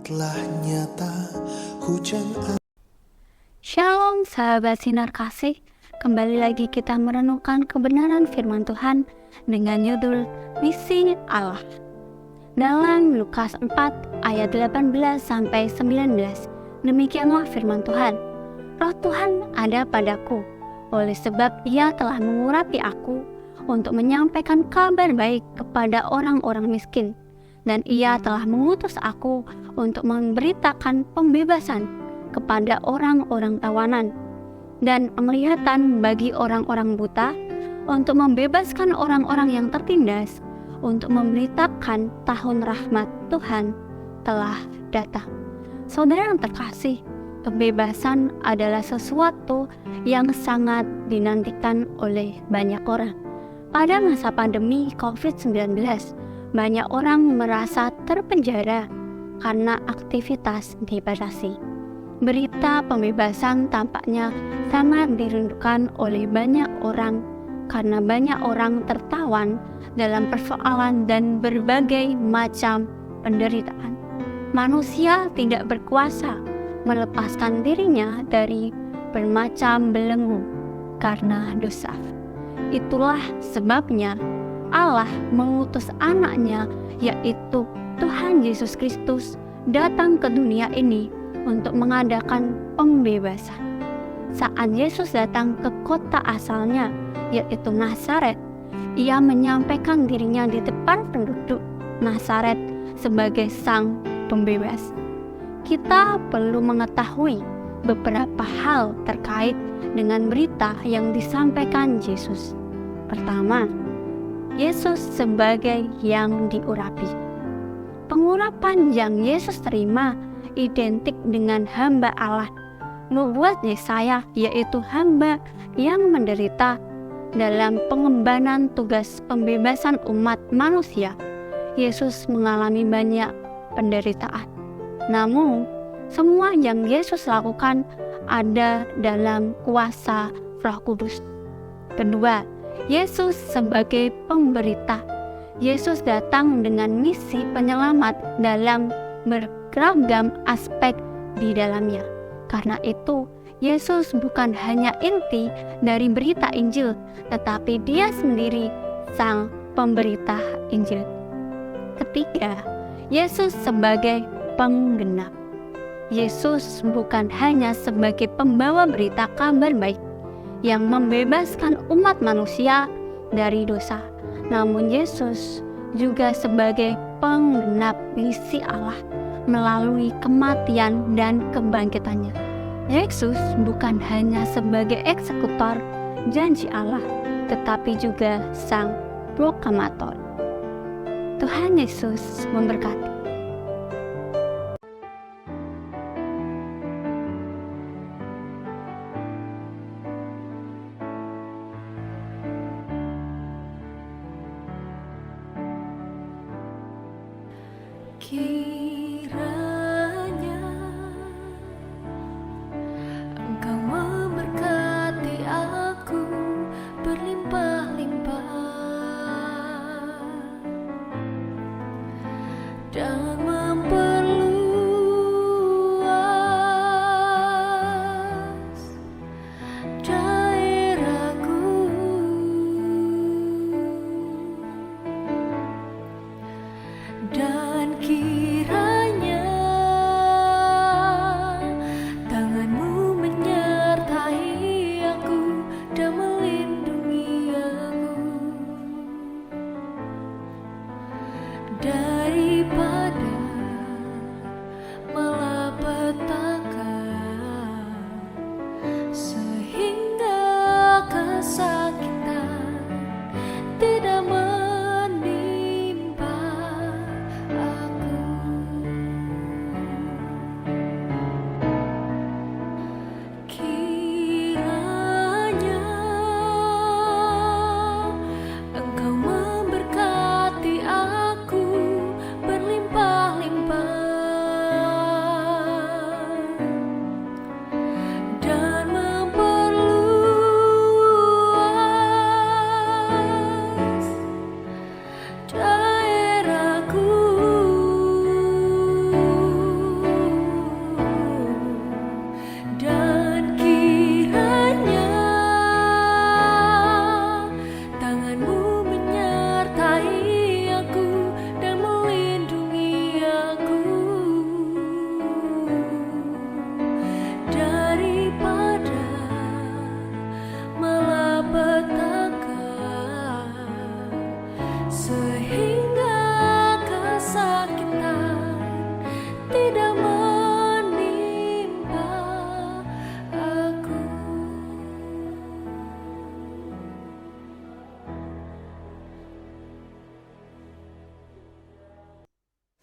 telah nyata hujan. Shalom sahabat Sinar Kasih, kembali lagi kita merenungkan kebenaran firman Tuhan dengan judul Misi Allah. Dalam Lukas 4 ayat 18-19, demikianlah firman Tuhan. Roh Tuhan ada padaku, oleh sebab Ia telah mengurapi aku untuk menyampaikan kabar baik kepada orang-orang miskin, dan Ia telah mengutus aku untuk memberitakan pembebasan kepada orang-orang tawanan dan penglihatan bagi orang-orang buta, untuk membebaskan orang-orang yang tertindas, untuk memberitakan tahun rahmat Tuhan telah datang. Saudara yang terkasih, kebebasan adalah sesuatu yang sangat dinantikan oleh banyak orang. Pada masa pandemi COVID-19, banyak orang merasa terpenjara karena aktivitas dibatasi. Berita pembebasan tampaknya sangat dirindukan oleh banyak orang karena banyak orang tertawan dalam persoalan dan berbagai macam penderitaan. Manusia tidak berkuasa melepaskan dirinya dari bermacam belenggu karena dosa. Itulah sebabnya Allah mengutus anaknya, yaitu Tuhan Yesus Kristus, datang ke dunia ini untuk mengadakan pembebasan. Saat Yesus datang ke kota asalnya, yaitu Nazaret, Ia menyampaikan dirinya di depan penduduk Nazaret sebagai sang pembebas. Kita perlu mengetahui beberapa hal terkait dengan berita yang disampaikan Yesus. Pertama, Yesus sebagai yang diurapi. Pengurapan yang Yesus terima identik dengan hamba Allah. Nubuat Yesaya, yaitu hamba yang menderita dalam pengembangan tugas pembebasan umat manusia. Yesus mengalami banyak penderitaan. Namun, semua yang Yesus lakukan ada dalam kuasa Roh Kudus. Kedua, Yesus sebagai pemberita. Yesus datang dengan misi penyelamat dalam beragam aspek di dalamnya. Karena itu, Yesus bukan hanya inti dari berita Injil, tetapi Dia sendiri sang pemberita Injil. Ketiga, Yesus sebagai penggenap. Yesus bukan hanya sebagai pembawa berita kabar baik yang membebaskan umat manusia dari dosa, namun Yesus juga sebagai penggenap misi Allah melalui kematian dan kebangkitannya. Yesus bukan hanya sebagai eksekutor janji Allah, tetapi juga sang proklamator. Tuhan Yesus memberkati. Kiranya Engkau memberkati aku berlimpah-limpah dan memperluas daerahku, dan kiranya tanganmu menyertai aku dan melindungi aku daripada malapetaka, sehingga kesakitan tidak menimpa aku. Kiranya Engkau memberkati aku berlimpah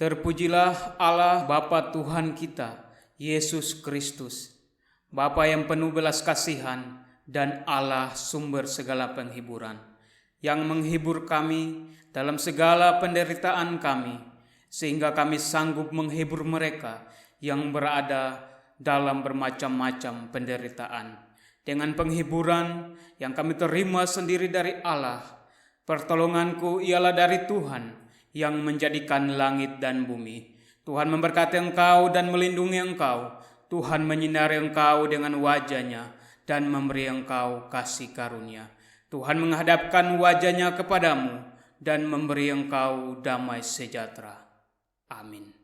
Terpujilah Allah Bapa Tuhan kita, Yesus Kristus, Bapa yang penuh belas kasihan dan Allah sumber segala penghiburan, yang menghibur kami dalam segala penderitaan kami, sehingga kami sanggup menghibur mereka yang berada dalam bermacam-macam penderitaan. Dengan penghiburan yang kami terima sendiri dari Allah, pertolonganku ialah dari Tuhan yang menjadikan langit dan bumi. Tuhan memberkati engkau dan melindungi engkau. Tuhan menyinari engkau dengan wajah-Nya dan memberi engkau kasih karunia. Tuhan menghadapkan wajah-Nya kepadamu dan memberi engkau damai sejahtera. Amin.